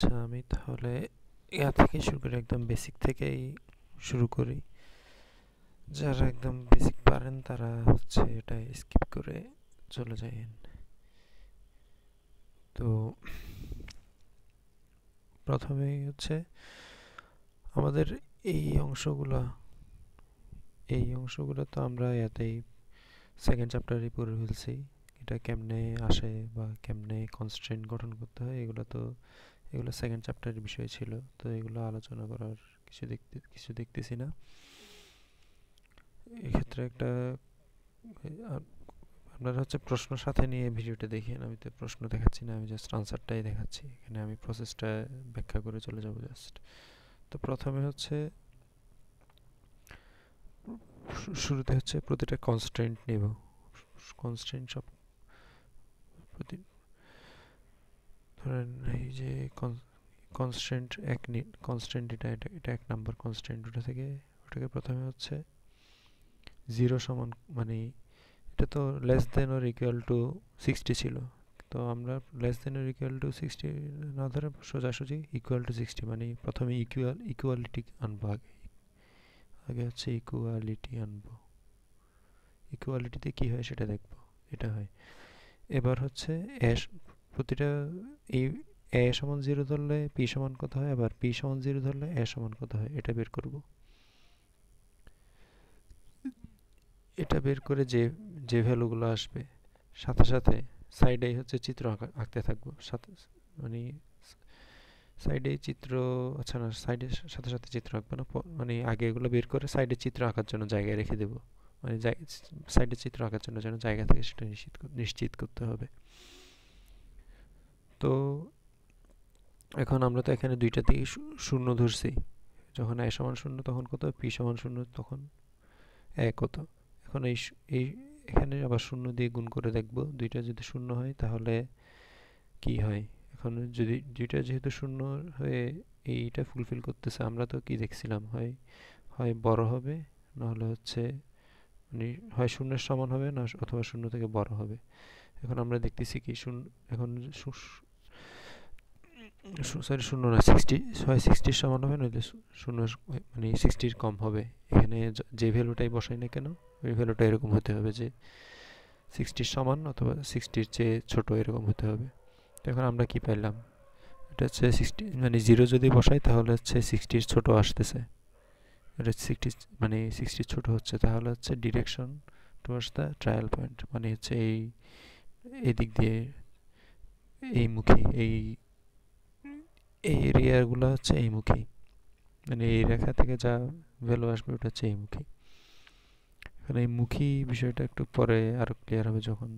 আচ্ছা, আমি তাহলে ইয়া থেকে শুরু করি, একদম বেসিক থেকেই শুরু করি। যারা একদম বেসিক পারেন তারা হচ্ছে এটা স্কিপ করে চলে যায়। তো প্রথমেই হচ্ছে আমাদের এই অংশগুলা এই অংশগুলো তো আমরা ইয়াতেই সেকেন্ড চ্যাপ্টারই পড়ে ফেলছি। এটা কেমনে আসে বা কেমনে কনস্ট্রেন্ট গঠন করতে হয় এগুলো সেকেন্ড চ্যাপ্টারের বিষয় ছিল। তো এগুলো আলোচনা করার কিছু দেখতেছি না এক্ষেত্রে। একটা আপনারা হচ্ছে প্রশ্ন সাথে নিয়ে ভিডিওটা দেখেন। আমি তো প্রশ্ন দেখাচ্ছি না, আমি জাস্ট আনসারটাই দেখাচ্ছি। এখানে আমি প্রসেসটা ব্যাখ্যা করে চলে যাব জাস্ট। তো প্রথমে হচ্ছে শুরুতে হচ্ছে প্রতিটা কনস্ট্রেন্ট নেব। কনস্ট্রেন্ট সব প্রতি ধরেন এই যে কনস্ট্রেন্ট কনস্ট্রেন্ট এটা এক নাম্বার কনস্ট্রেন্ট। ওটাকে প্রথমে হচ্ছে জিরো সমান, মানে এটা তো less than or equal to 60 ছিল। তো আমরা less than or equal to 60 না ধরে সোজাসুজি ইকুয়াল টু 60, মানে প্রথমে ইকুয়ালিটি আনবো। আগে আগে হচ্ছে ইকুয়ালিটি আনবো। ইকুয়ালিটিতে কি হয় সেটা দেখবো। এটা হয়। এবার হচ্ছে এস প্রতিটা এই এ সমান 0 ধরলে পি সমান কত হয়, আবার পি সমান 0 ধরলে এ সমান কত হয়, এটা বের করব। এটা বের করে যে যে ভ্যালুগুলো আসবে সাথে সাথে সাইডেই হচ্ছে চিত্র আঁকতে থাকবো। সাথে মানে সাইডে চিত্র, আচ্ছা না, সাইডের সাথে সাথে চিত্র আঁকবো না, মানে আগে এগুলো বের করে সাইডে চিত্র আঁকার জন্য জায়গায় রেখে দেবো। মানে সাইডে চিত্র আঁকার জন্য যেন জায়গা থেকে সেটা নিশ্চিত করতে হবে। তো এখন আমরা তো এখানে দুইটাতেই শূন্য ধরছি। যখন এ সমান শূন্য তখন কত, পি সমান শূন্য তখন এ কত। এখন এই এখানে আবার শূন্য দিয়ে গুণ করে দেখব। দুইটা যদি শূন্য হয় তাহলে কি হয়। এখন যদি দুইটা যেহেতু শূন্য হয়ে এইটা ফুলফিল করতেছে, আমরা তো কি দেখছিলাম, হয় হয় বড় হবে, নাহলে হচ্ছে মানে হয় শূন্যের সমান হবে না, অথবা শূন্য থেকে বড় হবে। এখন আমরা দেখতেছি কি শূন্য, এখন সরি শূন্য না, 60 হয় 60-র সমান হবে, নইলে শূন্য মানে 60-র কম হবে। এখানে যে ভ্যালুটাই বসাই না কেন ওই ভ্যালুটা এরকম হতে হবে যে 60-র সমান অথবা 60-র চেয়ে ছোট, এরকম হতে হবে। তো এখন আমরা কি পাইলাম, এটা হচ্ছে 60, মানে 0 যদি বসাই তাহলে হচ্ছে 60-র ছোট আসতেছে। এটা 60 মানে 60 ছোট হচ্ছে, তাহলে হচ্ছে direction towards the trial point, মানে হচ্ছে এই দিক দিয়ে এই মুখী, এই এরিয়াগুলো হচ্ছে এই মুখী, মানে এই রেখা থেকে যা ভ্যালু আসবে ওটা হচ্ছে এই মুখী। এখানে এই মুখী বিষয়টা একটু পরে আরো ক্লিয়ার হবে যখন,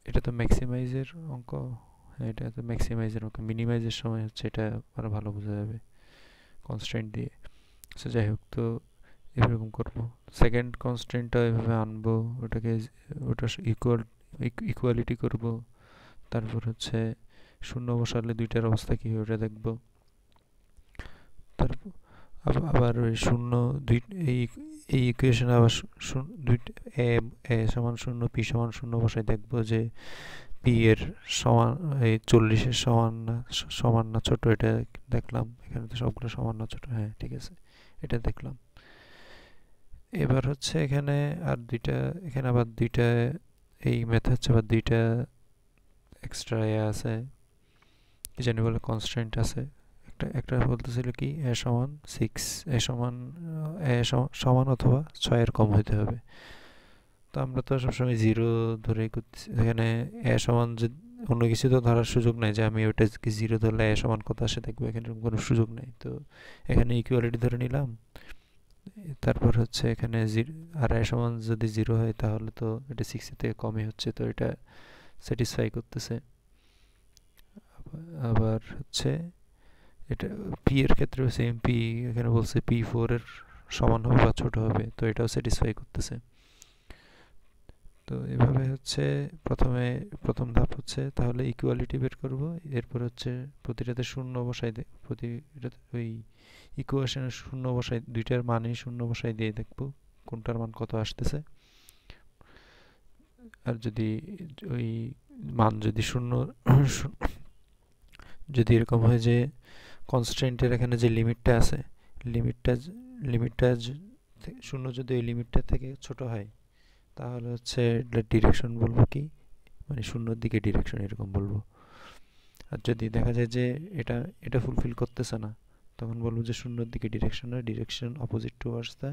এটা তো ম্যাক্সিমাইজের অঙ্ক। হ্যাঁ, এটা তো ম্যাক্সিমাইজের অঙ্ক, মিনিমাইজের সময় হচ্ছে এটা আরো ভালো বোঝা যাবে কনস্ট্রেন্ট দিয়ে। সো যাই হোক, তো এরকম করবো। সেকেন্ড কনস্ট্রেন্টটা এভাবে আনবো, ওটাকে ওটা ইকুয়ালিটি করব। তারপর হচ্ছে শূন্য বসালে দুইটার অবস্থা কী হয় ওটা দেখব। তারপর আবার ওই শূন্য দুই এই এই ইকুয়েশনে আবার দুইটা এ এ সমান শূন্য পি সমান শূন্য বসাই দেখব যে পি এর সমান এই 40-এর সমান না ছোট, এটা দেখলাম। এখানে তো সবগুলো সমান না ছোট, হ্যাঁ ঠিক আছে, এটা দেখলাম। এবার হচ্ছে এখানে আর দুইটা, এখানে আবার দুইটা এই ম্যাথ হচ্ছে আবার দুইটা এক্সট্রা আছে, কি জানি বলে কনস্ট্রেন্ট আছে। একটা একটা বলতেছিল কি এ সমান 6, এ সমান সমান অথবা 6-এর কম হইতে হবে। তো আমরা তো সবসময় 0 ধরেই করতেছি। এখানে এ সমান অন্য কিছু তো ধরার সুযোগ নাই যে আমি ওটা কি 0 ধরলে এ সমান কত আসে দেখবো, এখানে কোনো সুযোগ নাই। তো এখানে ইকুয়ালিটি ধরে নিলাম। তারপর হচ্ছে এখানে আর এ সমান যদি 0 হয় তাহলে তো এটা 6-এর থেকে কমই হচ্ছে, তো এটা স্যাটিসফাই করতেছে। আবার হচ্ছে এটা পি এর ক্ষেত্রেও সেম, পি এখানে বলছে P4 এর সমান হবে বা ছোট হবে, তো এটাও স্যাটিসফাই করতেছে। তো এভাবে হচ্ছে প্রথম ধাপ হচ্ছে তাহলে ইকুয়ালিটি বের করব। এরপর হচ্ছে প্রতিটাতে শূন্য বসাই প্রতিটাতে ওই ইকুয়েশনের শূন্য বসাই, দুইটার মানেই শূন্য বসাই দিয়ে দেখব কোনটার মান কত আসতেছে। আর যদি ওই মান যদি শূন্য যদি এরকম হয় যে কনস্ট্রেন্টের এখানে যে লিমিটটা আছে, লিমিটটা লিমিটটা শূন্য যদি ওই লিমিটটা থেকে ছোট হয়, তাহলে হচ্ছে ডিরেকশন বলবো কি, মানে শূন্যর দিকে ডিরেকশন এরকম বলবো। আর যদি দেখা যায় যে এটা এটা ফুলফিল করতেছে না, তখন বলবো যে শূন্যর দিকে direction opposite towards the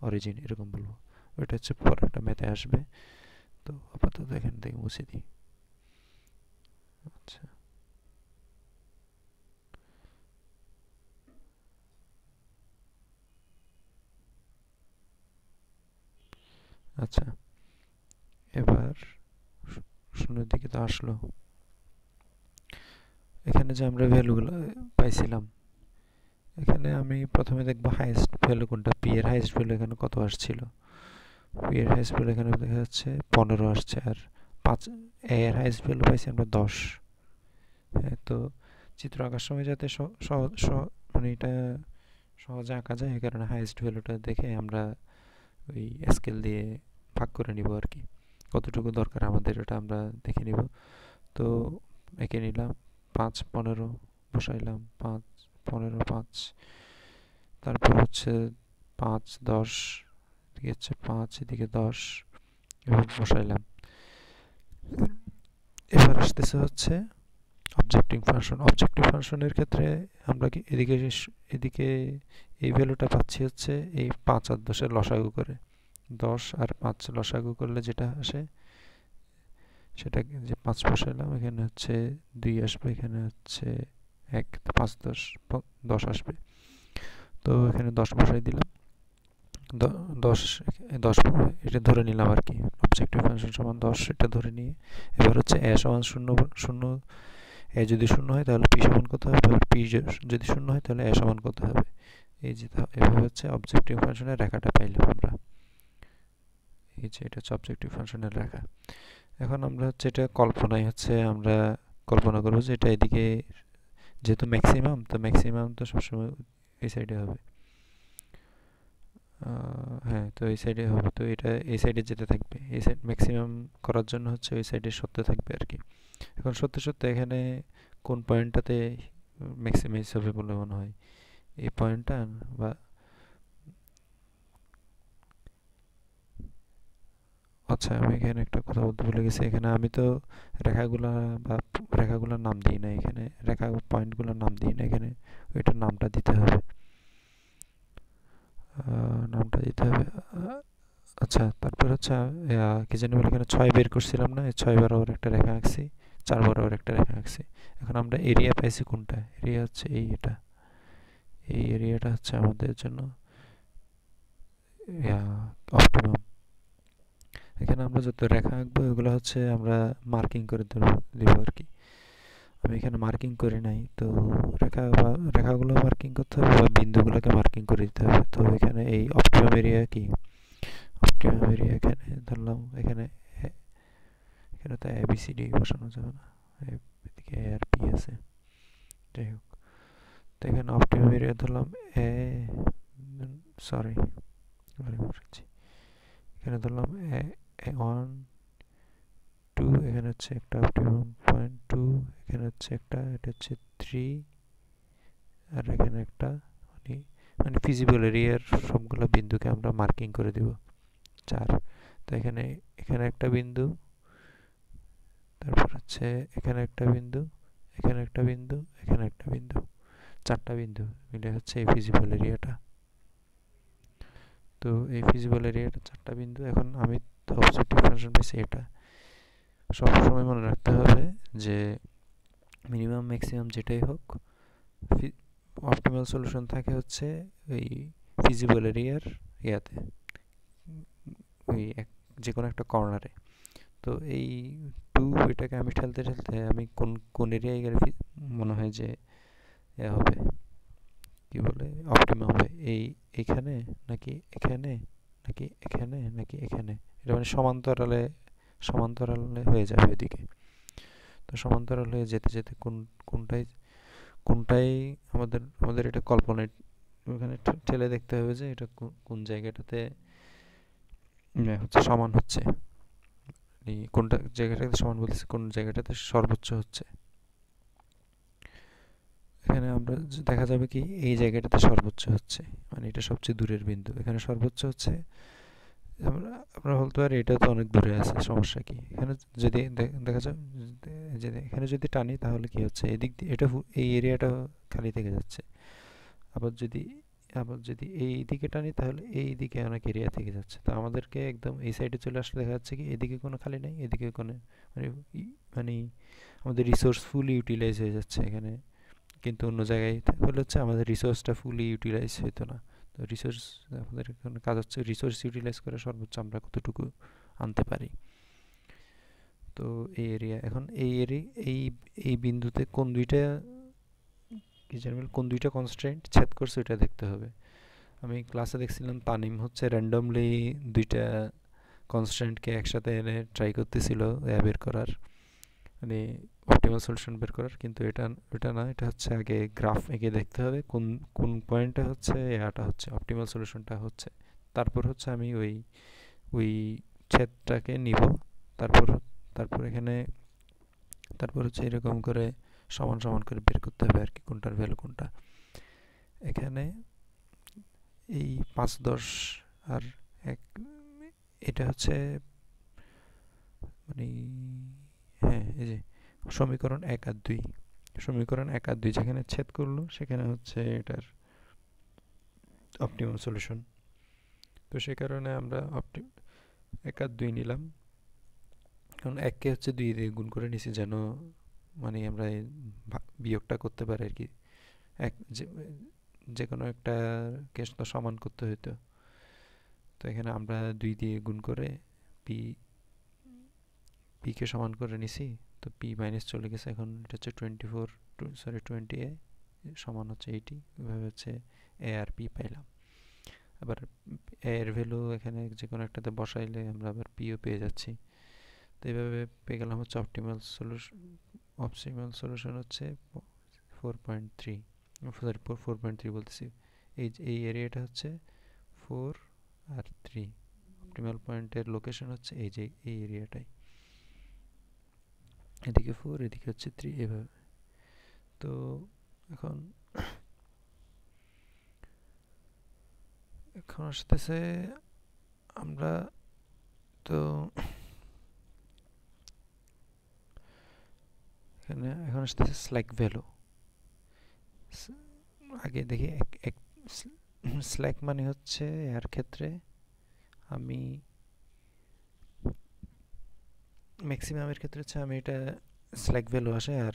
origin এরকম বলবো। ওইটা হচ্ছে পরে একটা ম্যাথে আসবে। তো আপাতত এখান থেকে মুছে দিই। আচ্ছা আচ্ছা, এবার শূন্যের দিকে তো আসলো। এখানে যে আমরা ভ্যালুগুলো পাইছিলাম, এখানে আমি প্রথমে দেখবো হাইয়েস্ট ভ্যালু কোনটা, পি এর হাইয়েস্ট ভ্যালু এখানে কত আসছিল। পি এর হাইয়েস্ট ভ্যালু এখানে দেখা যাচ্ছে 15 আসছে, আর 5 এ এর হাইয়েস্ট ভ্যালু পাইছি আমরা 10। হ্যাঁ, তো চিত্র আঁকার সময় যাতে মানে এটা সহজে আঁকা যায়, এই কারণে হাইয়েস্ট ভ্যালুটা দেখে আমরা ওই স্কেল দিয়ে ভাগ করে নিব আর কি, কতটুকু দরকার আমাদের ওটা আমরা দেখে নিব। তো এঁকে নিলাম 5 15 বসাইলাম, 5 15 5, তারপর হচ্ছে 5 10, এদিকে হচ্ছে 5 এদিকে 10, এভাবে বসাইলাম। এবার আসতেছে হচ্ছে অবজেক্টিভ ফাংশনের ক্ষেত্রে আমরা কি এদিকে এদিকে এই ভ্যালুটা পাচ্ছি হচ্ছে এই 5 আর 10 লসাগু করে। 10 আর 5 লসাগু করলে যেটা আসে সেটা যে 5 বসাইলাম, এখানে হচ্ছে 2 আসবে, এখানে হচ্ছে 1, 5 10 10 আসবে। তো এখানে 10 বসাই দিলাম। 10 10 এটা ধরে নিলাম আর কি, অবজেক্টিভ ফাংশন সমান 10 এটা ধরে নিয়ে এবার হচ্ছে a সমান 0 a যদি 0 হয় তাহলে p সমান কত হবে, আর p যদি 0 হয় তাহলে a সমান কত হবে। এই যে এভাবে হচ্ছে অবজেক্টিভ ফাংশনের রেখাটা পাইলাম আমরা। এই যে এটা হচ্ছে অবজেক্টিভ ফাংশনের রেখা। এখন আমরা হচ্ছে এটা কল্পনায় হচ্ছে আমরা কল্পনা করবো যে এটা এদিকে, যেহেতু ম্যাক্সিমাম তো সবসময় এই সাইডে হবে। হ্যাঁ, তো এই সাইডে হবে, তো এটা এই সাইডে যেতে থাকবে, এই সাইড ম্যাক্সিমাম করার জন্য হচ্ছে ওই সাইডে সত্যি থাকবে আর কি। এখন সত্যি এখানে কোন পয়েন্টটাতে ম্যাক্সিমাইজ হবে বলে মনে হয়, এই পয়েন্টটা, বা আচ্ছা আমি এখানে একটা কথা বলতে ভুলে গেছি, এখানে আমি তো রেখাগুলা বা রেখাগুলোর নাম দিই না, এখানে রেখা পয়েন্টগুলোর নাম দিই না, এখানে ওইটার নামটা দিতে হবে। নামটা দিতে হবে। আচ্ছা, তারপর হচ্ছে কি জানি বলে এখানে 6 বের করছিলাম না, 6 বরাবর একটা রেখা আঁকছি, 4 বরাবর একটা রেখা আঁকছি। এখন আমরা এরিয়া পাইছি কোনটা, এরিয়া হচ্ছে এটা, এই এরিয়াটা হচ্ছে আমাদের জন্য অপটিমাম। এখানে আমরা যত রেখা আঁকবো এগুলো হচ্ছে আমরা মার্কিং করে দিব আর কি। আমি এখানে মার্কিং করি নাই, তো রেখাগুলো মার্কিং করতে হবে বা বিন্দুগুলোকে মার্কিং করে দিতে হবে। তো এখানে এই অপটিমাম এরিয়া কি, অপটিমাম এরিয়া এখানে ধরলাম, এখানে এখানে তো এবিসিডি বসানো যাবে না, এদিকে এ আর পি আছে, যাই হোক। তো এখানে অপটিমাম এরিয়া ধরলাম এ, সরি বসাচ্ছি, এখানে ধরলাম এ 1 2, এখানে হচ্ছে একটা অপটিমাম পয়েন্ট 2, এখানে হচ্ছে একটা, এটা হচ্ছে 3, আর এখানে একটা, মানে মানে ফিজিবল এরিয়ার সবগুলো বিন্দুকে আমরা মার্কিং করে দিব 4। তো এখানে এখানে একটা বিন্দু, তারপর হচ্ছে এখানে একটা বিন্দু, এখানে একটা বিন্দু, এখানে একটা বিন্দু, 4টা বিন্দু মিলে হচ্ছে এই ফিজিবল এরিয়াটা। তো এই ফিজিবল এরিয়াটা 4টা বিন্দু। এখন আমি তো অবজেক্টিভ ফাংশন পেয়েছি এটা। সবসময় মনে রাখতে হবে যে মিনিমাম ম্যাক্সিমাম যেটাই হোক, অপটিমাল সলিউশন থাকে হচ্ছে ওই ফিজিবল এরিয়ার ইয়াতে, ওই যে কোনো একটা কর্নারে। তো এই 2 এটাকে আমি ঠেলতে আমি কোন এরিয়ায় গেলে মনে হয় যে হবে, কি বলে অপটিমাম হবে, এইখানে নাকি এখানে নাকি এখানে নাকি এখানে, এটা মানে সমান্তরালে হয়ে যাবে ওইদিকে। তো সমান্তরাল হয়ে যেতে যেতে কোনটাই কোনটাই আমাদের এটা কল্পনায় ওখানে ঠেলে দেখতে হবে যে এটা কোন জায়গাটাতে হচ্ছে সমান হচ্ছে, কোনটা জায়গাটাতে সমান বলতেছে, কোন জায়গাটাতে সর্বোচ্চ হচ্ছে। এখানে আমরা দেখা যাবে কি এই জায়গাটাতে সর্বোচ্চ হচ্ছে, মানে এটা সবচেয়ে দূরের বিন্দু, এখানে সর্বোচ্চ হচ্ছে। আমরা আমরা বলতে পারি এটা তো অনেক দূরে আছে, সমস্যা কি? এখানে যদি দেখা যায় যে এখানে যদি টানি তাহলে কি হচ্ছে, এদিক দিয়ে এটা এই এরিয়াটা খালি থেকে যাচ্ছে। আবার যদি এই দিকে টানি তাহলে এই দিকে অনেক এরিয়া থেকে যাচ্ছে। তো আমাদেরকে একদম এই সাইডে চলে আসলে দেখা যাচ্ছে কি এদিকে কোনো খালি নাই, এদিকে কোনো মানে মানে আমাদের রিসোর্স ফুলি ইউটিলাইজ হয়ে যাচ্ছে এখানে। কিন্তু অন্য জায়গায় হলে হচ্ছে আমাদের রিসোর্সটা ফুলি ইউটিলাইজ হতো না। তো রিসোর্স আমাদের এখানে কাজ হচ্ছে রিসোর্স ইউটিলাইজ করে সর্বোচ্চ আমরা কতটুকু আনতে পারি। তো এই এরিয়া এখন এই এই বিন্দুতে কোন দুইটা কনস্ট্রেন্ট ছেদ করছে ওটা দেখতে হবে। আমি ক্লাসে দেখছিলাম তানিম হচ্ছে র্যান্ডমলি দুইটা কনস্ট্যান্টকে একসাথে এনে ট্রাই করতেছিল বের করার, মানে অপটিমাল সলিউশন বের করার। কিন্তু এটা না, এটা হচ্ছে আগে গ্রাফ এঁকে দেখতে হবে কোন কোন পয়েন্টটা হচ্ছে এটা হচ্ছে অপটিমাল সলিউশনটা হচ্ছে। তারপর হচ্ছে আমি ওই ওই ছেদটাকে নিব। তারপর তারপর এখানে তারপর হচ্ছে এরকম করে সমান সমান করে বের করতে হবে আর কি কোনটার ভ্যালু কোনটা। এখানে এই 5 10 আর 1 এটা হচ্ছে মানে হ্যাঁ এই যে সমীকরণ 1 আর 2, সমীকরণ 1 আর 2 যেখানে ছেদ করলো সেখানে হচ্ছে এটার অপটিমাম সলিউশন। তো সে কারণে আমরা 1 আর 2 নিলাম। কারণ 1 কে হচ্ছে 2 দিয়ে গুণ করে নিছি যেন মানে আমরা বিয়োগটা করতে পারি আর কি। এক যে কোনো একটা কেস তো সমান করতে হইতো। তো এখানে আমরা 2 দিয়ে গুণ করে পি কে সমান করে নিছি। তো পি মাইনাস চলে গেছে, এখন এটা হচ্ছে 20 সমান হচ্ছে 80। এভাবে হচ্ছে এ আর পি পাইলাম। আবার এ এর ভ্যালু এখানে যে কোনো একটাতে বসাইলে আমরা আবার পিও পেয়ে যাচ্ছি। তো এইভাবে পেয়ে গেলাম হচ্ছে অপটিমাল সলিউশন হচ্ছে 4.3, সরি 4.3 বলতেছি। এই এরিয়াটা হচ্ছে 4 আর 3। অপটিমাল পয়েন্টের লোকেশন হচ্ছে এই যে এই এরিয়াটাই, এদিকে 4 এদিকে হচ্ছে 3 এভাবে। তো এখন এখন আসতেছে আমরা তো এখানে এখন আসতেছে স্ল্যাক ভ্যালু। আগে দেখি স্ল্যাক মানে হচ্ছে এর ক্ষেত্রে আমি ম্যাক্সিমামের ক্ষেত্রে হচ্ছে আমি এটা স্ল্যাক ভ্যালু আসে, আর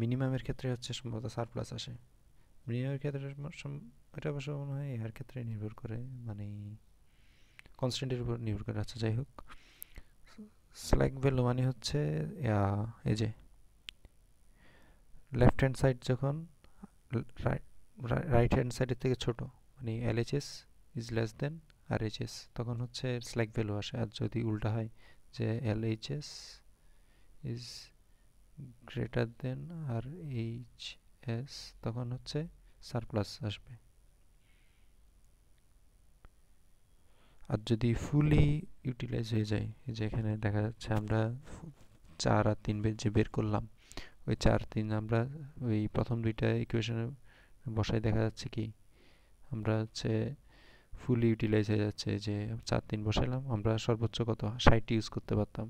মিনিমামের ক্ষেত্রে হচ্ছে সম্ভবত সারপ্লাস আসে। মিনিমামের ক্ষেত্রে এটা অবশ্য মনে হয় এর ক্ষেত্রে নির্ভর করে, মানে কনস্ট্যান্টের উপর নির্ভর করে। আচ্ছা যাই হোক, স্ল্যাক ভ্যালু মানে হচ্ছে এই যে লেফট হ্যান্ড সাইড যখন রাইট হ্যান্ড সাইডের থেকে ছোট, মানে LHS is less than RHS, তখন হচ্ছে স্ল্যাক ভ্যালু আসে। আর যদি উল্টা হয় যে LHS is greater than RHS, তখন হচ্ছে সারপ্লাস আসবে। আর যদি ফুলি ইউটিলাইজ হয়ে যায়, যে এখানে দেখা যাচ্ছে আমরা 4 আর 3 যে বের করলাম, ওই 4 3 আমরা ওই প্রথম দুইটা ইকুয়েশনে বসাই, দেখা যাচ্ছে কি আমরা হচ্ছে ফুলি ইউটিলাইজ হয়ে যাচ্ছে। যে 4 3 বসাইলাম, আমরা সর্বোচ্চ কত 60 ইউজ করতে পারতাম,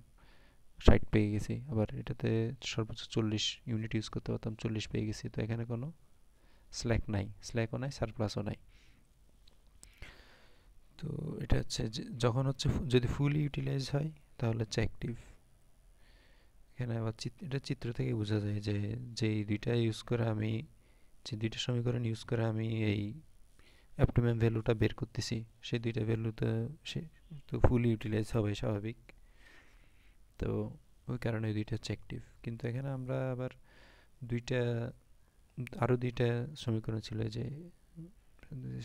60 পেয়ে গেছি। আবার এটাতে সর্বোচ্চ 40 ইউনিট ইউজ করতে পারতাম, 40 পেয়ে গেছি। তো এখানে কোনো স্ল্যাকও নাই সারপ্লাসও নাই। তো এটা হচ্ছে যখন হচ্ছে যদি ফুলি ইউটিলাইজ হয় তাহলে হচ্ছে অ্যাক্টিভ। এখানে আবার এটা চিত্র থেকে বোঝা যায় যে যেই দুইটা ইউজ করে আমি যে দুইটা সমীকরণ ইউজ করে আমি এই অপটিমাম ভ্যালুটা বের করতেছি, সেই দুইটা ভ্যালুতে সে তো ফুলি ইউটিলাইজ হবে স্বাভাবিক। তো ওই কারণে ওই দুইটা হচ্ছে অ্যাক্টিভ। কিন্তু এখানে আমরা আবার আরও দুইটা সমীকরণ ছিল, যে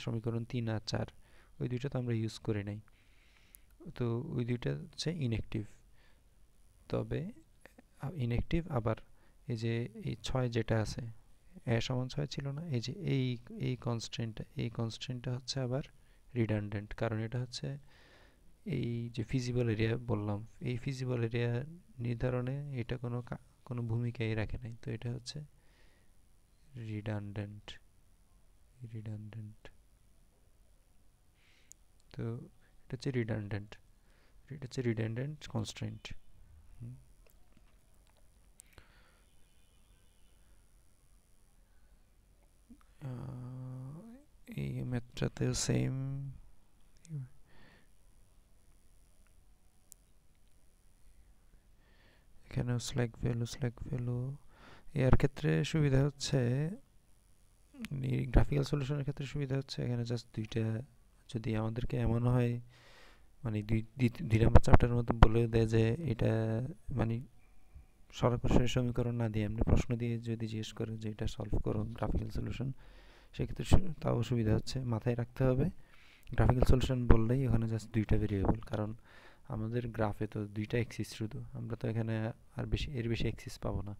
সমীকরণ 3 আর 4, ওই দুইটা তো আমরা ইউজ করি নাই। তো ওই দুইটা হচ্ছে ইনঅ্যাক্টিভ। তবে ইনঅ্যাক্টিভ আবার এই যে এই 6 যেটা আছে, এ সমান 6 ছিল না, এই যে এই কনস্ট্রেন্টটা হচ্ছে আবার রিডান্ডেন্ট। কারণ এটা হচ্ছে এই যে ফিজিবল এরিয়া বললাম, এই ফিজিবল এরিয়া নির্ধারণে এটা কোনো ভূমিকাই রাখে নাই। তো এটা হচ্ছে রিডান্ডেন্ট রিডান্ডেন্ট তো এটা হচ্ছে রিডান্ডেন্ট কনস্ট্রেন্ট। এই মেথডটাতেও সেম, এখানেও স্ল্যাক ভ্যালু। এর ক্ষেত্রে সুবিধা হচ্ছে, গ্রাফিক্যাল সলিউশনের ক্ষেত্রে সুবিধা হচ্ছে এখানে জাস্ট দুইটা, যদি আমাদেরকে এমন হয় মানে দুই নম্বর চ্যাপ্টারের মধ্যে বলে দেয় যে এটা মানে সরাসরি সমীকরণ না দিয়ে এমনি প্রশ্ন দিয়ে যদি জিজ্ঞেস করে যে এটা সলভ করো গ্রাফিক্যাল সলিউশন, সেক্ষেত্রে তাও সুবিধা হচ্ছে। মাথায় রাখতে হবে গ্রাফিক্যাল সলিউশন বললেই ওখানে জাস্ট দুইটা ভেরিয়েবল, কারণ আমাদের গ্রাফে তো দুইটা এক্সিস শুধু, আমরা তো এখানে আর এর বেশি এক্সিস পাবো না।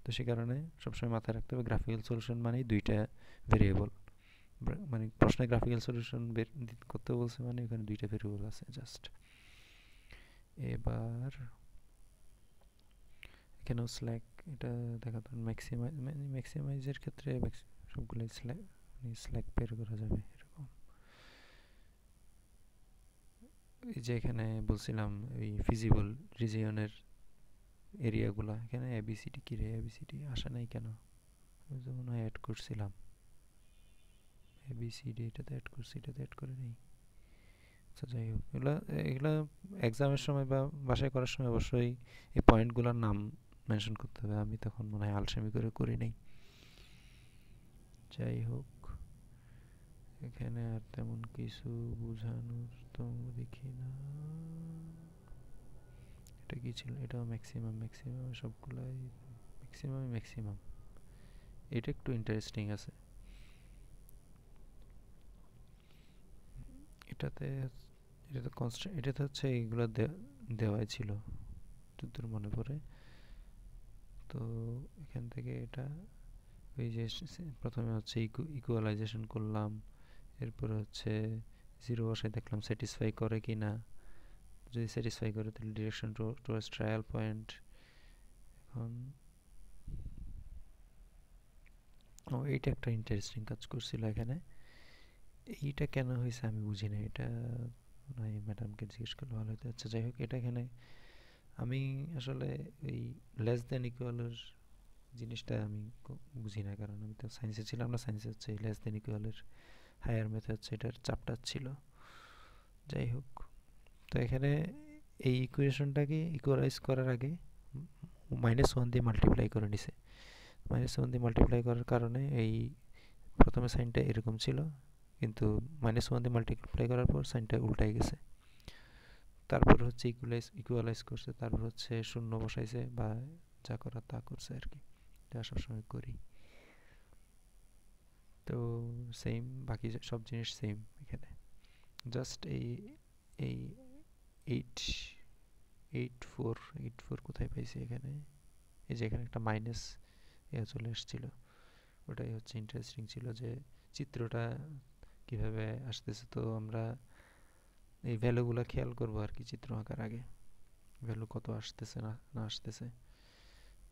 তো সে কারণে সবসময় মাথায় রাখতে হবে গ্রাফিক্যাল সলিউশন মানেই দুইটা ভেরিয়েবল, মানে প্রশ্নে গ্রাফিক্যাল সলিউশন বের করতে বলছে মানে ওখানে দুইটা ভেরিয়েবল আছে জাস্ট। এবার এখানেও স্ল্যাক, এটা দেখাতে ম্যাক্সিমাইজের ক্ষেত্রে সবগুলোই স্ল্যাক বের করা যাবে এরকম। এই যে এখানে বলছিলাম ওই ফিজিবল রিজিয়নের এরিয়াগুলা, এখানে এবিসিডি কি রে, এবিসিডি আসে নাই কেন? আমি তো মনে হয় অ্যাড করছিলাম এবিসিডি, এটাতে অ্যাড করছি, এটাতে অ্যাড করে নেই। আচ্ছা যাই হোক, এগুলা এক্সামের সময় বা বাসায় করার সময় অবশ্যই এই পয়েন্টগুলোর নাম মেনশন করতে হবে। আমি তখন মনে হয় আলসেমি করে করি নাই। যাই হোক, এখানে আর তেমন কিছু বোঝানোর তো দেখি না। এটা কি ছিল? এটাও ম্যাক্সিমাম সবগুলাই ম্যাক্সিমাম। এটা একটু ইন্টারেস্টিং আছে। এটাতে কনস্ট্যান্ট, এটাতে হচ্ছে এইগুলো দেওয়াই ছিল যতদূর মনে পড়ে। তো এখান থেকে এটা ওই যে প্রথমে হচ্ছে ইকুয়ালাইজেশন করলাম, এরপরে হচ্ছে জিরো বসায় দেখলাম স্যাটিসফাই করে কি না। যদি স্যাটিসফাই করে তাহলে ডিরেকশন টুয়ার্ডস ট্রায়াল পয়েন্ট। এখন এইটা একটা ইন্টারেস্টিং কাজ করছিল এখানে। এইটা কেন হয়েছে আমি বুঝি না, এটা ম্যাডামকে জিজ্ঞেস করলে ভালো হতো। আচ্ছা যাই হোক, এটা এখানে আমি আসলে এই লেস দেন ইকুয়ালের জিনিসটা আমি বুঝি না, কারণ আমি তো সায়েন্সে ছিলাম না। সায়েন্সে হচ্ছে এই লেস দেন ইকুয়ালের হায়ার মেথড হচ্ছে এটার চ্যাপ্টার ছিল। যাই হোক, তো এখানে এই ইকুয়েশনটাকে ইকুয়ালাইজ করার আগে -1 দিয়ে মাল্টিপ্লাই করে নিছে। -1 দিয়ে মাল্টিপ্লাই করার কারণে এই প্রথমে সাইনটা এরকম ছিল, কিন্তু -1 দিয়ে মাল্টিপ্লাই করার পর সাইনটা উল্টাই গেছে। তারপর হচ্ছে ইকুয়ালাইজ করছে, তারপর হচ্ছে শূন্য বসাইছে বা যা করার তা করছে আর কি, যা সবসময় করি। তো সেম, বাকি সব জিনিস সেম এখানে। জাস্ট এই এই 84 কোথায় পাইছি এখানে, এই যে এখানে একটা মাইনাস চলে এসেছিল, ওটাই হচ্ছে ইন্টারেস্টিং ছিল যে চিত্রটা কিভাবে আসতেছে। তো আমরা এই ভ্যালুগুলো খেয়াল করবো আর কি চিত্র আঁকার আগে, ভ্যালু কত আসতেছে না আসতেছে।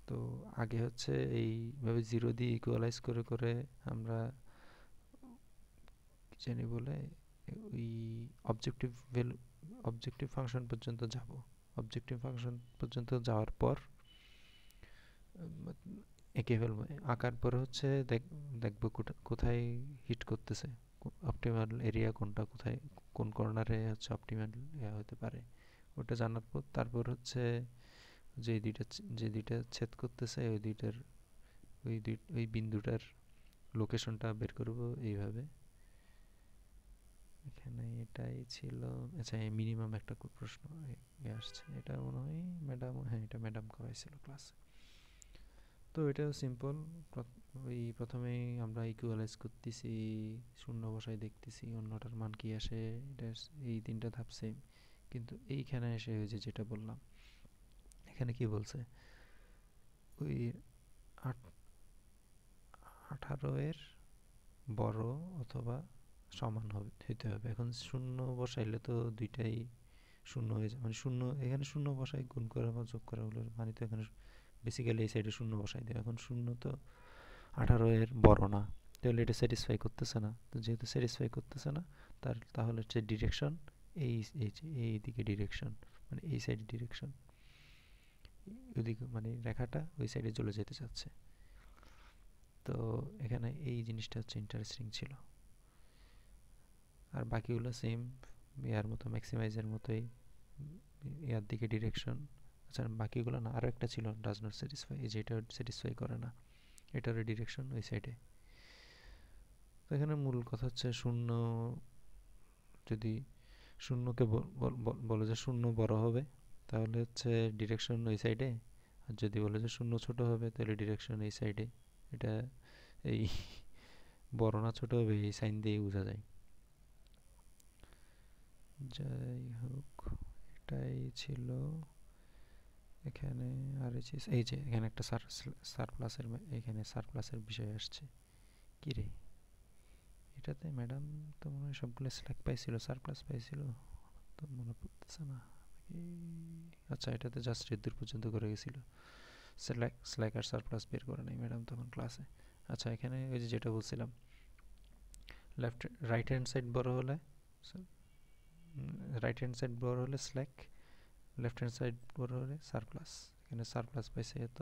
তো আগে হচ্ছে এইভাবে জিরো দিয়ে ইকুয়ালাইজ করে করে আমরা কি জানি বলে ওই অবজেক্টিভ ফাংশন পর্যন্ত যাব। অবজেক্টিভ ফাংশন পর্যন্ত যাওয়ার পর এঁকে ফেলবো, আঁকার পরে হচ্ছে দেখবো কোথায় হিট করতেছে, অপটিমাল এরিয়া কোনটা, কোথায় কোন কর্নারে হচ্ছে অপটিমাল হতে পারে, ওটা জানার পর তারপর হচ্ছে যে দুইটা ছেদ করতেছে ওই বিন্দুটার লোকেশনটা বের করব এইভাবে। এখানে এটাই ছিল। আচ্ছা, এই মিনিমাম একটা প্রশ্ন আসছে, এটা মনে হয় ম্যাডাম, হ্যাঁ এটা ম্যাডাম করাইছিল ক্লাসে। তো এটাও সিম্পল, ওই প্রথমেই আমরা ইকুয়ালাইজ করতেছি, শূন্য বসায় দেখতেছি অন্যটার মান কি আসে, এটা এই তিনটা ধাপ সেম। কিন্তু এইখানে এসে ওই যেটা বললাম, এখানে কি বলছে ওই 18 এর বড় অথবা সমান হইতে হবে। এখন শূন্য বসাইলে তো দুইটাই শূন্য হয়ে যায়, মানে শূন্য এখানে শূন্য বসাই গুণ করা বা যোগ করা হলো, মানে তো এখানে বেসিক্যালি এই সাইডে শূন্য বসাই দেয়। এখন শূন্য তো 18 এর বড় না, তাহলে এটা স্যাটিসফাই করতেছে না। তো যেহেতু স্যাটিসফাই করতেছে না, তাহলে হচ্ছে ডিরেকশন এই এই দিকে ডিরেকশন, মানে এই সাইডে ডিরেকশন, ওইদিকে মানে রেখাটা ওই সাইডে চলে যেতে চাচ্ছে। তো এখানে এই জিনিসটা হচ্ছে ইন্টারেস্টিং ছিল। আর বাকিগুলো সেম ইয়ার মতো, ম্যাক্সিমাইজের মতোই, ইয়ার দিকে ডিরেকশন। আচ্ছা বাকিগুলো না, আরও একটা ছিল ডাজ নট স্যাটিসফাই, এই যে এটা স্যাটিসফাই করে না, এটারও ডিরেকশন ওই সাইডে। তো এখানে মূল কথা হচ্ছে শূন্য, যদি শূন্যকে বলে যে শূন্য বড় হবে তাহলে হচ্ছে ডিরেকশন ওই সাইডে, আর যদি বলে যে শূন্য ছোট হবে তাহলে ডিরেকশন এই সাইডে। এটা এই বড় না ছোট হবে এই সাইন দিয়ে বোঝা যায়। যাই হোক, এটাই ছিল এখানে। আর এই যে এখানে একটা সারপ্লাসের, এখানে সারপ্লাসের বিষয় আসছে। কি রে, এটাতে ম্যাডাম তো মনে হয় সবগুলো স্ল্যাক পাইছিল, সারপ্লাস পাইছিল তো মনে পড়তেছে না। আচ্ছা এটাতে জাস্ট দূর পর্যন্ত করে গেছিল, স্ল্যাক আর সারপ্লাস বের করে নাই ম্যাডাম তখন ক্লাসে। আচ্ছা এখানে ওই যে যেটা বলছিলাম, রাইট হ্যান্ড সাইড বড় হলে, রাইট হ্যান্ড সাইড বড় হলে স্ল্যাক, লেফট হ্যান্ড সাইড বড় হলে সারপ্লাস। এখানে সারপ্লাস পাইছে এত,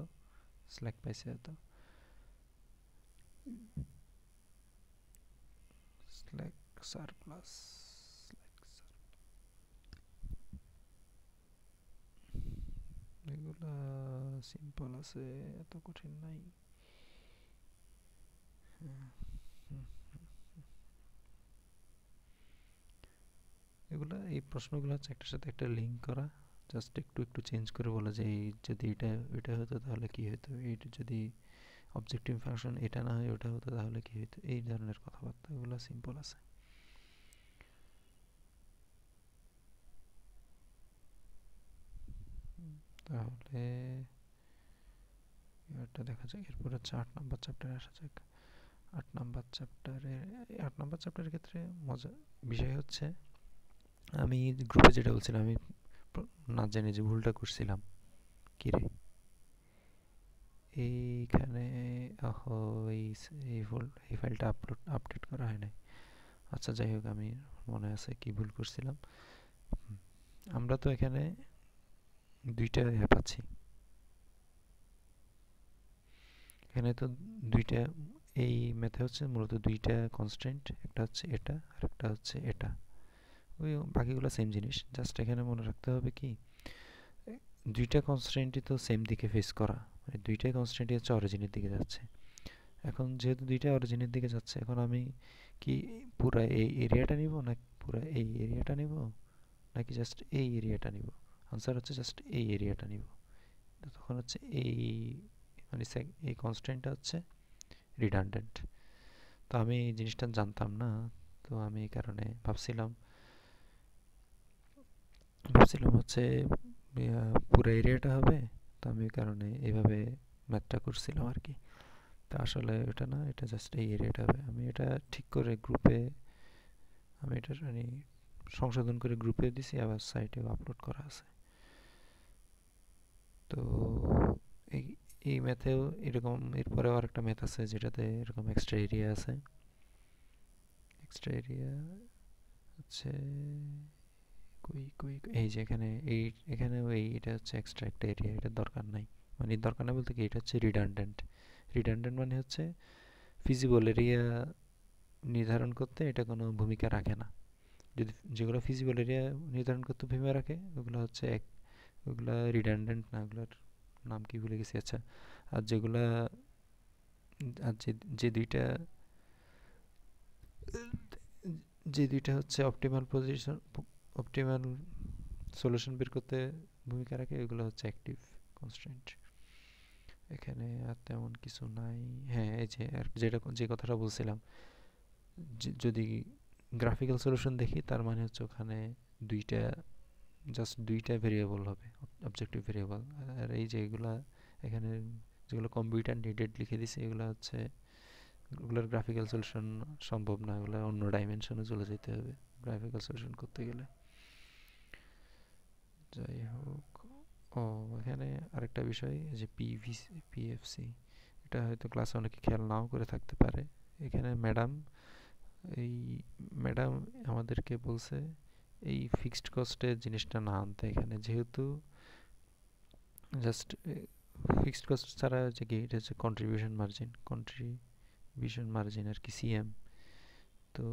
স্ল্যাক পাইছে এত, স্ল্যাক সারপ্লাস। এগুলা সিম্পল আছে, এত কঠিন নাই। এগুলা এই প্রশ্নগুলো হচ্ছে একটার সাথে একটা লিঙ্ক করা, জাস্ট একটু একটু চেঞ্জ করে বলা যে এই যদি এটা হতো তাহলে কি হতো, এইটা যদি অবজেক্টিভ ফাংশন এটা না হয় ওটা হতো তাহলে কি হতো, এই ধরনের কথাবার্তা। এগুলো সিম্পল আছে। তাহলে এটা দেখা যাক, এরপর হচ্ছে 8 নম্বর চ্যাপ্টারে আসা যাক। 8 নম্বর চ্যাপ্টারের ক্ষেত্রে মজা বিষয় হচ্ছে, আমি গ্রুপে যেটা বলছিলাম আমি না জেনে যে ভুলটা করছিলাম। কি রে, এইখানে এই ফাইলটা আপডেট করা হয় নাই। আচ্ছা যাই হোক, আমি মনে আছে কি ভুল করছিলাম। আমরা তো এখানে দুইটা পাচ্ছি, এখানে তো দুইটা, এই ম্যাথে হচ্ছে মূলত দুইটা কনস্ট্যান্ট, একটা হচ্ছে এটা আর একটা হচ্ছে এটা। ওই বাকিগুলো সেম জিনিস, জাস্ট এখানে মনে রাখতে হবে কি দুইটা কনস্ট্যান্টই তো সেম দিকে ফেস করা, মানে দুইটাই কনস্ট্যান্টই হচ্ছে অরিজিনের দিকে যাচ্ছে। এখন যেহেতু দুইটা অরিজিনের দিকে যাচ্ছে, এখন আমি কি পুরা এই এরিয়াটা নিব না পুরা এই এরিয়াটা নিব, নাকি জাস্ট এই এরিয়াটা নিব? আনসার হচ্ছে জাস্ট এই এরিয়াটা নিব। তখন হচ্ছে এই মানে এই কনস্ট্যান্টটা হচ্ছে রিডান্ডেন্ট। তো আমি এই জিনিসটা জানতাম না, তো আমি এই কারণে ভাবছিলাম হচ্ছে পুরো এরিয়াটা হবে। তো আমি এই কারণে এইভাবে ম্যাথটা করছিলাম আর কি। তা আসলে এটা না, এটা জাস্ট এই এরিয়াটা হবে। আমি এটা ঠিক করে গ্রুপে, আমি এটা মানে সংশোধন করে গ্রুপে দিছি, আবার সাইটেও আপলোড করা আছে। তো এই এই ম্যাথেও এরকম, এরপরেও আরেকটা ম্যাথ আছে যেটাতে এরকম এক্সট্রা এরিয়া আছে। এক্সট্রা এরিয়া হচ্ছে এই যে এখানে এখানেও এটা হচ্ছে এক্সট্রা একটা এরিয়া, এটা দরকার নাই। মানে দরকার নাই বলতে কি, এটা হচ্ছে রিডান্ডেন্ট। রিডান্ডেন্ট মানে হচ্ছে ফিজিবল এরিয়া নির্ধারণ করতে এটা কোনো ভূমিকা রাখে না। যদি যেগুলো ফিজিবল এরিয়া নির্ধারণ করতে ভূমিকা রাখে ওগুলো হচ্ছে ওগুলা রিডান্ডেন্ট না, ওগুলোর নাম কি ভুলে গেছি। আচ্ছা, আর যেগুলা, আর যে দুইটা, যে দুইটা হচ্ছে অপটিমাল পজিশন, অপটিমাল সলিউশন বের করতে ভূমিকা রাখে, ওগুলো হচ্ছে অ্যাক্টিভ কনস্ট্যান্ট। এখানে আর তেমন কিছু নাই। হ্যাঁ এই যে আর যে কথাটা বলছিলাম, যদি গ্রাফিক্যাল সলিউশন দেখি তার মানে হচ্ছে ওখানে দুইটা, জাস্ট দুইটা ভেরিয়েবল হবে অবজেক্টিভ ভেরিয়েবল। আর এই যে এগুলা এখানে যেগুলো কম্পিউটার নিডেড লিখে দিছে, এগুলো হচ্ছে ওগুলোর গ্রাফিক্যাল সলিউশন সম্ভব না, ওগুলো অন্য ডাইমেনশনে চলে যেতে হবে গ্রাফিক্যাল সলিউশন করতে গেলে। যাই হোক, ও এখানে আরেকটা বিষয় যে পিএফসি, এটা হয়তো ক্লাসে অনেকে খেয়াল নাও করে থাকতে পারে। এখানে এই ম্যাডাম আমাদেরকে বলছে এই ফিক্সড কস্টের জিনিসটা না আনতে এখানে, যেহেতু জাস্ট ফিক্সড কস্ট ছাড়া হচ্ছে কি, এটা হচ্ছে কন্ট্রিবিউশন মার্জিন আর কি, সিএম। তো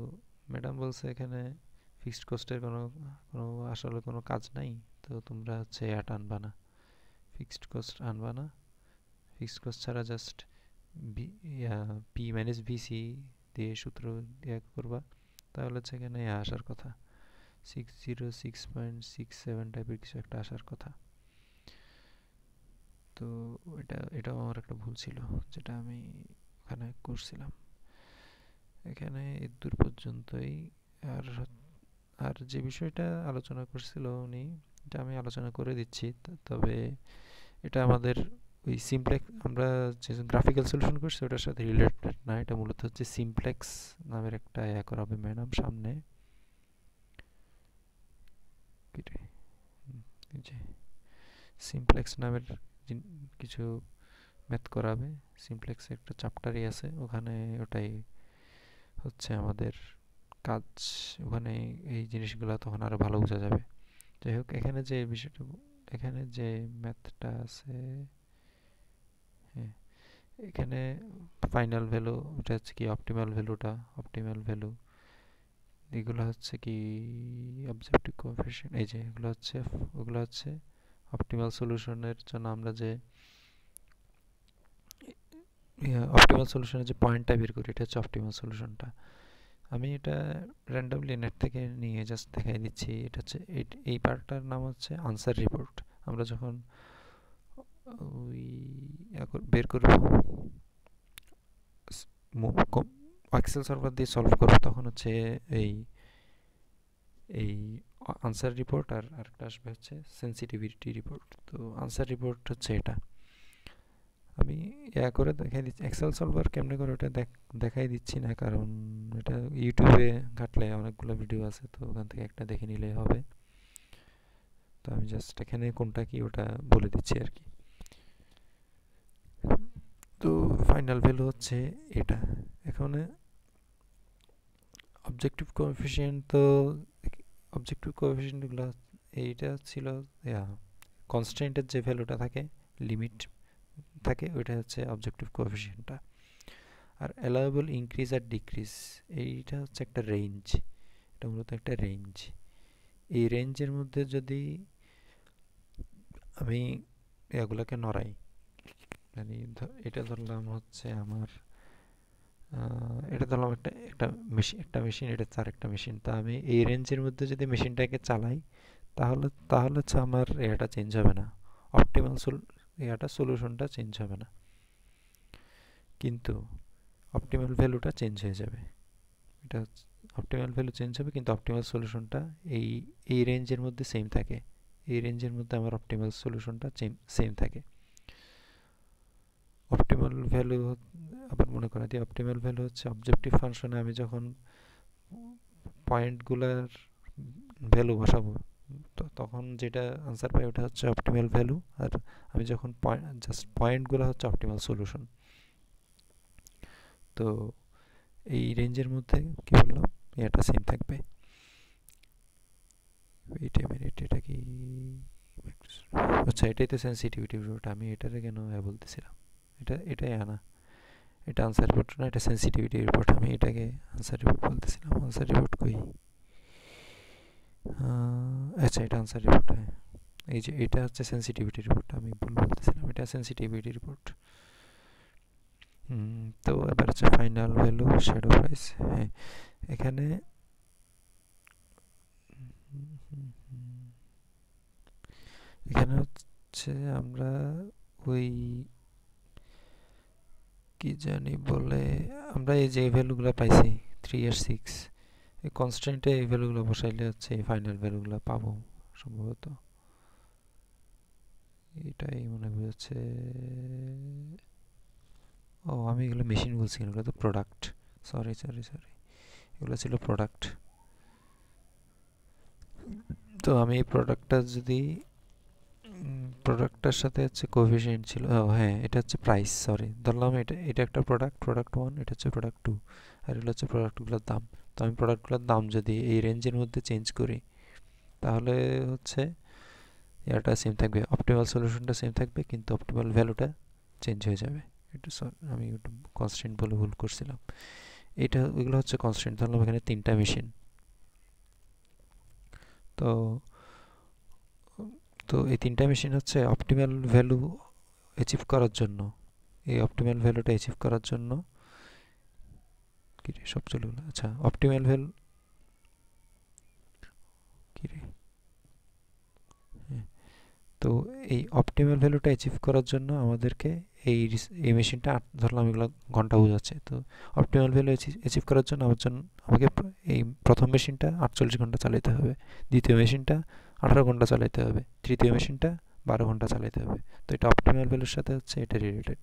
ম্যাডাম বলছে এখানে ফিক্সড কস্টের কোনো কোনো আসলে কোনো কাজ নাই, তো তোমরা হচ্ছে এটা আনবা না, ফিক্সড কস্ট আনবা না, ফিক্সড কস্ট ছাড়া জাস্ট পি মাইনাস ভিসি দিয়ে সূত্র করবা, তাহলে হচ্ছে এখানে আসার কথা 606.67 টাইপের কিছু একটা আসার কথা। তো এটাও আমার একটা ভুল ছিল, যেটা আমি ওখানে করছিলাম। এখানে দূর পর্যন্তই। আর আর যে বিষয়টা আলোচনা করছিল উনি, এটা আমি আলোচনা করে দিচ্ছি। তবে এটা আমাদের ওই সিমপ্লেক্স, আমরা যে গ্রাফিক্যাল সলিউশন করছি ওটার সাথে রিলেটেড না, এটা মূলত হচ্ছে সিমপ্লেক্স নামের একটা করাবে ম্যাডাম সামনে। যে সিমপ্লেক্স নামের কিছু ম্যাথ করাবে, সিমপ্লেক্স একটা চ্যাপ্টারই আছে ওখানে, ওটাই হচ্ছে আমাদের কাজ। ওখানে এই জিনিসগুলো তখন আরো ভালো বোঝা যাবে। যাই হোক, এখানে যে বিষয়টা, এখানে যে ম্যাথটা আছে, হ্যাঁ, এখানে ফাইনাল ভ্যালু, এটা হচ্ছে কি অপটিমাল ভ্যালু, এগুলো হচ্ছে কি অবজেক্টিভ কোএফিসিয়েন্ট। এই যে ওগুলো হচ্ছে অপটিমাল সলিউশনের জন্য আমরা যে অপটিমাল সলিউশনের যে পয়েন্টটা বের করি, এটা হচ্ছে অপটিমাল সলিউশনটা। আমি এটা র্যান্ডমলি নেট থেকে নিয়ে জাস্ট দেখাই দিচ্ছি। এটা হচ্ছে এই পার্টটার নাম হচ্ছে আনসার রিপোর্ট। আমরা যখন ওই বের করব, এক্সেল সার্ভার দিয়ে সলভ করব, তখন হচ্ছে এই এই আনসার রিপোর্ট, আর আরেকটা আসবে হচ্ছে সেন্সিটিভিটি রিপোর্ট। তো আনসার রিপোর্ট হচ্ছে এটা। আমি করে দেখাই দিচ্ছি, এক্সেল সলভার কেমনে করে ওটা দেখাই দিচ্ছি না, কারণ এটা ইউটিউবে ঘাটলে অনেকগুলো ভিডিও আছে, তো ওখান থেকে একটা দেখে নিলেই হবে। তো আমি জাস্ট এখানে কোনটা কি ওটা বলে দিচ্ছি আর কি। তো ফাইনাল ভ্যালু হচ্ছে এটা। এখানে অবজেক্টিভ কোএফিসিয়েন্ট, তো অবজেক্টিভ কোএফিসিয়েন্টগুলো এইটা ছিল কনস্ট্যান্টের যে ভ্যালুটা থাকে, লিমিট থাকে, ওইটা হচ্ছে অবজেক্টিভ কোএফিসিয়েন্টটা। আর অ্যালাউয়েবল ইনক্রিজ আর ডিক্রিজ, এইটা হচ্ছে একটা রেঞ্জ, এটা মূলত একটা রেঞ্জ। এই রেঞ্জের মধ্যে যদি আমি এগুলোকে নড়াই, মানে এটা ধরলাম হচ্ছে আমার, এটা ধরলাম একটা মেশিন, এটা আরেকটা মেশিন, তা আমি এই রেঞ্জের মধ্যে যদি মেশিনটাকে চালাই, তাহলে হচ্ছে আমার এটা চেঞ্জ হবে না, অপটিমাল সলিউশনটা চেঞ্জ হবে না, কিন্তু অপটিমাল ভ্যালুটা চেঞ্জ হয়ে যাবে। এটা অপটিমাল ভ্যালু চেঞ্জ হবে, কিন্তু অপটিমাল সলিউশনটা এই রেঞ্জের মধ্যে সেম থাকে। এই রেঞ্জের মধ্যে আমার অপটিমাল সলিউশনটা সেম থাকে। অপটিমাল ভ্যালু, আবার মনে করা দিই, অপটিমাল ভ্যালু হচ্ছে অবজেক্টিভ ফাংশনে আমি যখন পয়েন্টগুলোর ভ্যালু বসাবো, তখন যেটা আনসার পাই ওটা হচ্ছে অপটিমাল ভ্যালু, আর আমি যখন জাস্ট পয়েন্টগুলো হচ্ছে অপটিমাল সলিউশন। তো এই রেঞ্জের মধ্যে কি বললাম, এটা সেম থাকবে। এটা কি, আচ্ছা এটাই তো সেন্সিটিভিটি রিপোর্ট, আমি এটারে কেন বলতেছিলাম, এটাই আনা, এটা আনসার রিপোর্ট না, এটা সেন্সিটিভিটি রিপোর্ট, আমি এটাকে আনসার রিপোর্ট বলতেছিলাম। আনসার রিপোর্ট কই, আচ্ছা এটা আনসার রিপোর্ট, হ্যাঁ এই যে এটা হচ্ছে সেন্সিটিভিটি রিপোর্ট, আমি ভুল বলতেছিলাম, এটা সেন্সিটিভিটি রিপোর্ট। তো এবার হচ্ছে ফাইনাল ভ্যালু শ্যাডো প্রাইস। হ্যাঁ, এখানে হচ্ছে আমরা ওই কি জানি বলে, আমরা এই যে ভ্যালুগুলো পাইছি 3 আর 6, এই কনস্ট্যান্টে এই ভ্যালুগুলো বসাইলে হচ্ছে এই ফাইনাল ভ্যালুগুলো পাবো সম্ভবত। এটাই মনে হচ্ছে। ও আমি এগুলো মেশিন বলছি, এগুলো তো প্রোডাক্ট, সরি, এগুলো ছিল প্রোডাক্ট। তো আমি এই প্রোডাক্টটা যদি প্রোডাক্টটার সাথে হচ্ছে কোএফিসিয়েন্ট ছিল, হ্যাঁ এটা হচ্ছে প্রাইস, সরি ধরলাম এটা এটা একটা প্রোডাক্ট 1, এটা হচ্ছে প্রোডাক্ট 2, আর এটা হচ্ছে প্রোডাক্টগুলোর দাম। তো আমি প্রোডাক্টগুলোর দাম যদি এই রেঞ্জের মধ্যে চেঞ্জ করি তাহলে হচ্ছে এটা সেম থাকবে, অপটিমাল সলিউশনটা সেম থাকবে, কিন্তু অপটিমাল ভ্যালুটা চেঞ্জ হয়ে যাবে। এটা আমি একটু কনস্ট্যান্ট বলে ভুল করছিলাম। এটা এগুলো হচ্ছে কনস্ট্যান্ট, ধরলাম এখানে 3টা মেশিন। তো তো এই 3টা মেশিন হচ্ছে অপটিমাল ভ্যালু অ্যাচিভ করার জন্য, এই অপটিমাল ভ্যালুটা অ্যাচিভ করার জন্য কি রে সব চলে গেলো, আচ্ছা অপটিমাল ভ্যালু কি রে, তো এই অপটিমাল ভ্যালুটা অ্যাচিভ করার জন্য আমাদেরকে এই মেশিনটা ধরলাম এগুলো ঘন্টা বোঝাচ্ছে, তো অপটিমাল ভ্যালু অ্যাচিভ করার জন্য আমাকে এই প্রথম মেশিনটা 48 ঘন্টা চালাতে হবে, দ্বিতীয় মেশিনটা 18 ঘন্টা চালাতে হবে, তৃতীয় মেশিনটা 12 ঘন্টা চালাতে হবে। তো এটা অপটিমাল ভ্যালুর সাথে হচ্ছে এটা রিলেটেড।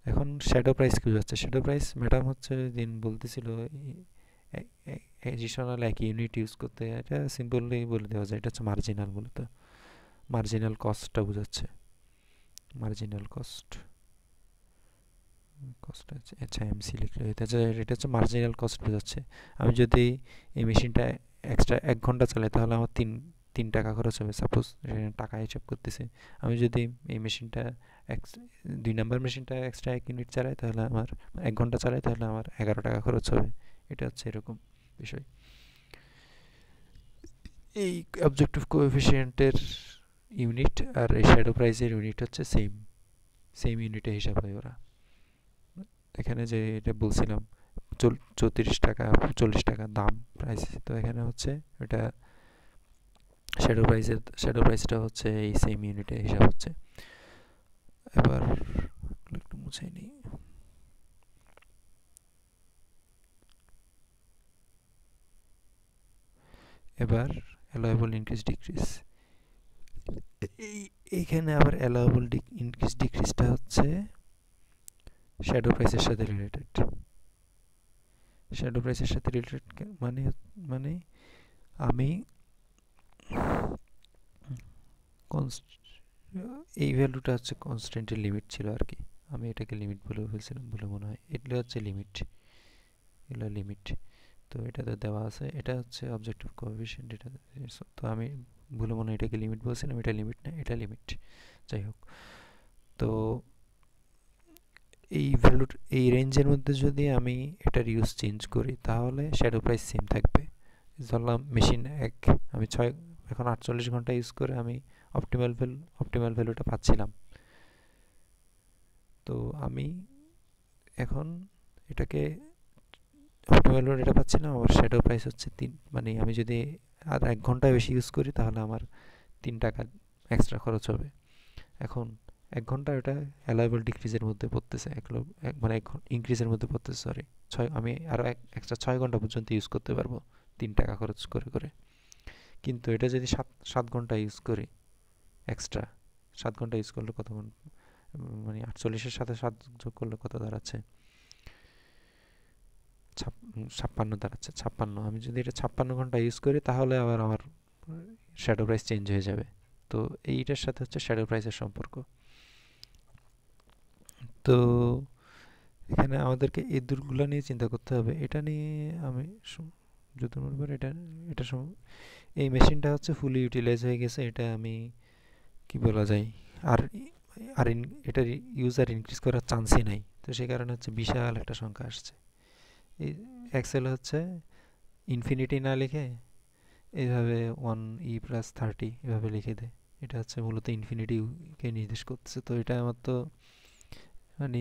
এখন শ্যাডো প্রাইস কি বোঝাচ্ছে? শ্যাডো প্রাইস ম্যাডাম হচ্ছে দিন বলতেছিল এডিশনাল এক ইউনিট ইউজ করতে, এটা সিম্পলি বলে দেওয়া যায়, এটা হচ্ছে মার্জিনাল, মূলত মার্জিনাল কস্টটা বোঝাচ্ছে। মার্জিনাল কস্ট আছে, আচ্ছা এমসি লিখলে এটা হচ্ছে মার্জিনাল কস্ট বোঝাচ্ছে। আমি যদি এই মেশিনটা এক্সট্রা 1 ঘন্টা চালাই তাহলে আমার তিন টাকা খরচ হবে, সাপোজ টাকা হিসাব করতেছে। আমি যদি এই মেশিনটা 2 নাম্বার মেশিনটা এক্সট্রা 1 ইউনিট চালাই তাহলে আমার 1 ঘন্টা চালাই তাহলে আমার 11 টাকা খরচ হবে। এটা হচ্ছে এরকম বিষয়। এই অবজেক্টিভ কোএফিসিয়েন্টের ইউনিট আর এই শ্যাডো প্রাইসের ইউনিট হচ্ছে সেম ইউনিটে হিসাব হয় ওরা। এখানে যে এটা বলছিলাম 34 টাকা 40 টাকা দাম প্রাইস, তো এখানে হচ্ছে এটা শ্যাডো প্রাইসটা হচ্ছে এই সেম ইউনিটে হিসাব হচ্ছে। এবার একটু মুছে নিই। এবার অ্যালাউয়েবল ইনক্রিজ ডিক্রিজ, এইখানে আবার অ্যালাউয়েবল ইনক্রিজ ডিক্রিজটা হচ্ছে শ্যাডো প্রাইসের সাথে রিলেটেড। শ্যাডো প্রাইসের সাথে রিলেটেড মানে আমি এই ভ্যালুটা হচ্ছে কনস্ট্যান্টের লিমিট ছিল আর কি, আমি এটাকে লিমিট বলে ফেলছিলাম বলে মনে হয়, এগুলো হচ্ছে লিমিট, এগুলো লিমিট। তো এটা তো দেওয়া আছে, এটা হচ্ছে অবজেক্টিভ কোএফিসিয়েন্ট, এটা তো আমি ভুলে মনে হয় এটাকে লিমিট বলছিলাম, এটা লিমিট না, এটা লিমিট। যাই হোক, তো এই ভ্যালুর এই রেঞ্জের মধ্যে যদি আমি এটার ইউজ চেঞ্জ করি তাহলে শ্যাডো প্রাইস সেম থাকবে। ধরলাম মেশিন 1 আমি এখন 48 ঘন্টা ইউজ করে আমি অপটিমাল ভ্যালুটা পাচ্ছিলাম। তো আমি এখন এটাকে অপটিমাল ভ্যালুটা পাচ্ছিলাম, আমার শ্যাডো প্রাইস হচ্ছে 3, মানে আমি যদি আর 1 ঘন্টা বেশি ইউজ করি তাহলে আমার 3 টাকা এক্সট্রা খরচ হবে। এখন 1 ঘন্টা এটা অ্যালাউয়েবল ডিক্রিজের মধ্যে পড়তেছে, মানে ইনক্রিজের মধ্যে পড়তেছে, সরি আমি আরও এক্সট্রা 6 ঘন্টা পর্যন্ত ইউজ করতে পারবো 3 টাকা খরচ করে করে। কিন্তু এটা যদি 7 ঘন্টা ইউজ করি এক্সট্রা, 7 ঘন্টা ইউজ করলে কত, মানে 48-এর সাথে 7 যোগ করলে কত দাঁড়াচ্ছে, 56 দাঁড়াচ্ছে, 56। আমি যদি এটা 56 ঘন্টা ইউজ করি তাহলে আবার আমার শ্যাডো প্রাইস চেঞ্জ হয়ে যাবে। তো এইটার সাথে হচ্ছে শ্যাডো প্রাইসের সম্পর্ক। তো এখানে আমাদেরকে এই দূরগুলো নিয়ে চিন্তা করতে হবে। এটা নিয়ে আমি যদি মনে করি এটা এই মেশিনটা হচ্ছে ফুলি ইউটিলাইজ হয়ে গেছে, এটা আমি কি বলা যায় আর আর এটার ইউজার ইনক্রিজ করার চান্সই নাই, তো সেই কারণে হচ্ছে বিশাল একটা সংখ্যা আসছে। এই এক্সেল হচ্ছে ইনফিনিটি না লিখে এইভাবে 1e+30 এভাবে লিখে দেয়, এটা হচ্ছে মূলত ইনফিনিটিকে নির্দেশ করতেছে। তো এটা আমার তো মানে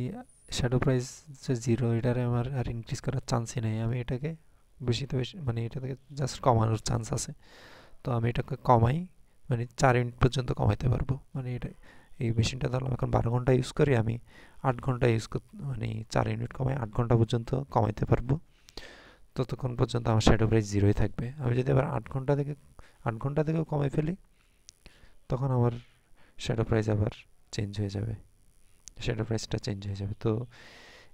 শ্যাডো প্রাইস যে 0, এটারে আমার আর ইনক্রিজ করার চান্সই নেই, আমি এটাকে বেশি তো বেশি মানে এটাকে জাস্ট কমানোর চান্স আছে। তো আমি এটাকে কমাই, মানে 4 ইউনিট পর্যন্ত কমাইতে পারবো। মানে এটা এই মেশিনটা ধরলাম এখন 12 ঘন্টা ইউজ করি, আমি 8 ঘন্টা ইউজ মানে 4 ইউনিট কমাই 8 ঘন্টা পর্যন্ত কমাইতে পারবো। ততক্ষণ পর্যন্ত আমার শ্যাডো প্রাইস 0ই থাকবে। আমি যদি আবার 8 ঘন্টা থেকে কমাই ফেলি তখন আমার শ্যাডো প্রাইস আবার চেঞ্জ হয়ে যাবে, শ্যাডো প্রাইসটা চেঞ্জ হয়ে যাবে। তো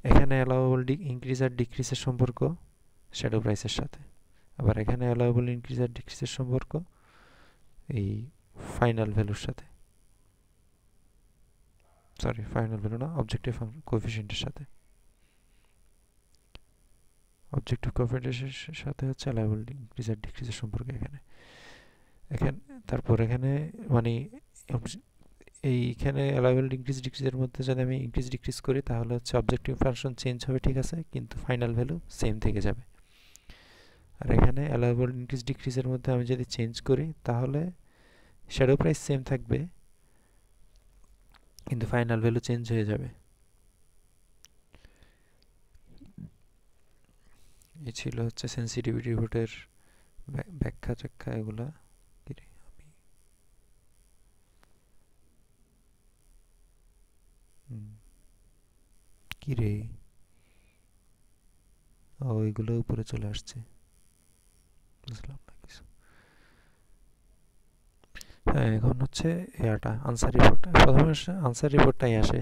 এখানে অ্যালাউয়েবল ইনক্রিজ আর ডিক্রিজের সম্পর্ক শ্যাডো প্রাইসের সাথে, আবার এখানে অ্যালাউয়েবল ইনক্রিজ আর ডিক্রিজের সম্পর্ক এই ফাইনাল ভ্যালুর সাথে। সরি ফাইনাল ভ্যালু না, অবজেক্টিভ কোএফিসিয়েন্টের সাথে। অবজেক্টিভ কোএফিসিয়েন্টের সাথে হচ্ছে অ্যালাউয়েবল ইনক্রিজ আর ডিক্রিজের সম্পর্ক এখানে। এখানে তারপর এখানে মানে এইখানে অ্যালাউয়েবল ইনক্রিজ ডিক্রিজের মধ্যে যদি আমি ইনক্রিজ ডিক্রিজ করি তাহলে হচ্ছে অবজেক্টিভ ফাংশন চেঞ্জ হবে, ঠিক আছে, কিন্তু ফাইনাল ভ্যালু সেম থেকে যাবে। আর এখানে অ্যালাউয়েবল ইনক্রিজ ডিক্রিজের মধ্যে আমি যদি চেঞ্জ করি তাহলে শ্যাডো প্রাইস সেম থাকবে কিন্তু ফাইনাল ভ্যালু চেঞ্জ হয়ে যাবে। এই ছিল হচ্ছে সেন্সিটিভিটি রিপোর্টের ব্যাখ্যা ট্যাখ্যা এগুলা। কি রে, ওইগুলো উপরে চলে আসছে, বুঝলাম না কিছু। হ্যাঁ, এখন হচ্ছে এটা আনসার রিপোর্ট। প্রথমে আনসার রিপোর্টটাই আসে,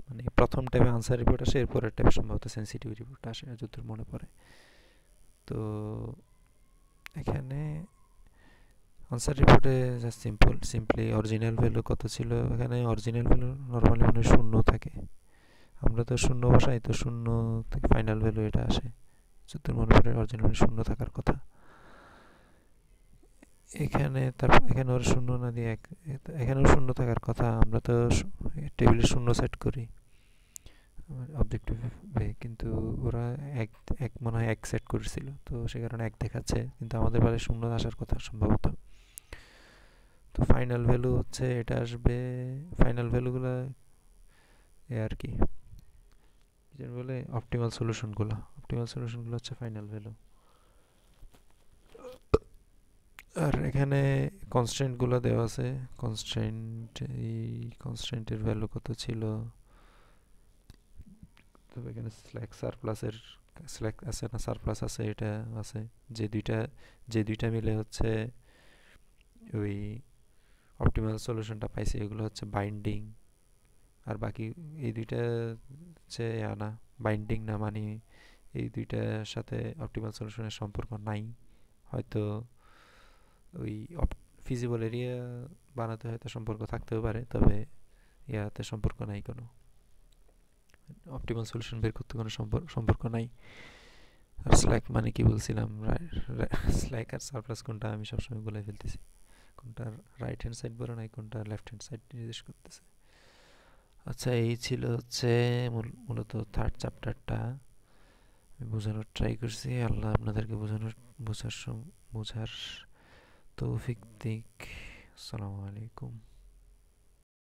মানে প্রথম ট্যাবে আনসার রিপোর্ট আসে, এরপরের ট্যাবে সম্ভবত সেন্সিটিভ রিপোর্ট আসে যতদূর মনে পড়ে। তো এখানে আনসার রিপোর্টে যা সিম্পলি অরিজিনাল ভ্যালু কত ছিল, এখানে অরিজিনাল ভ্যালু নর্মালি মানে শূন্য থাকে, আমরা তো শূন্য বসাই, তো শূন্য থেকে ফাইনাল ভ্যালু এটা আসে, যতদূর মনে পড়ে অরিজিনাল শূন্য থাকার কথা। এখানে তারপর এখানে ওর শূন্য না দিয়ে এখানেও শূন্য থাকার কথা, আমরা তো টেবিলে শূন্য সেট করি অবজেক্টিভে, কিন্তু ওরা এক এক মনে হয় এক সেট করেছিল, তো সে কারণে এক দেখাচ্ছে, কিন্তু আমাদের বেলায় শূন্য আসার কথা সম্ভবত। তো ফাইনাল ভ্যালু হচ্ছে এটা আসবে, ফাইনাল ভ্যালুগুলো এ আর কি যেটা বলে অপটিমাল সলিউশনগুলো হচ্ছে ফাইনাল ভ্যালু। আর এখানে কনস্ট্যান্টগুলো দেওয়া আছে, এই কনস্ট্যান্টের ভ্যালু কত ছিল, তবে এখানে স্ল্যাক আছে না সারপ্লাস আছে, এটা আছে, যে দুইটা মিলে হচ্ছে ওই অপটিমাল সলিউশনটা পাইছে, এগুলো হচ্ছে বাইন্ডিং। আর বাকি এই দুইটা হচ্ছে না বাইন্ডিং না, মানে এই দুইটার সাথে অপটিমাল সলিউশনের সম্পর্ক নাই, হয়তো ওই ফিজিবল এরিয়া বানাতে হয়তো সম্পর্ক থাকতেও পারে, তবে ইয়াতে সম্পর্ক নাই, কোনো অপটিমাল সলিউশন বের করতে কোনো সম্পর্ক নাই। আর স্ল্যাক মানে কি বলছিলাম, স্ল্যাক আর সারপ্লাস কোনটা আমি সবসময় বলে ফেলতেছি, কোনটা রাইট হ্যান্ড সাইড বলে নাই, কোনটা লেফট হ্যান্ড সাইড নির্দেশ করতেছে। আচ্ছা, এই ছিল হচ্ছে মূলত থার্ড চ্যাপ্টারটা আমি বোঝানোর ট্রাই করছি। আল্লাহ আপনাদেরকে বোঝার তৌফিক দিক। আসসালামু আলাইকুম।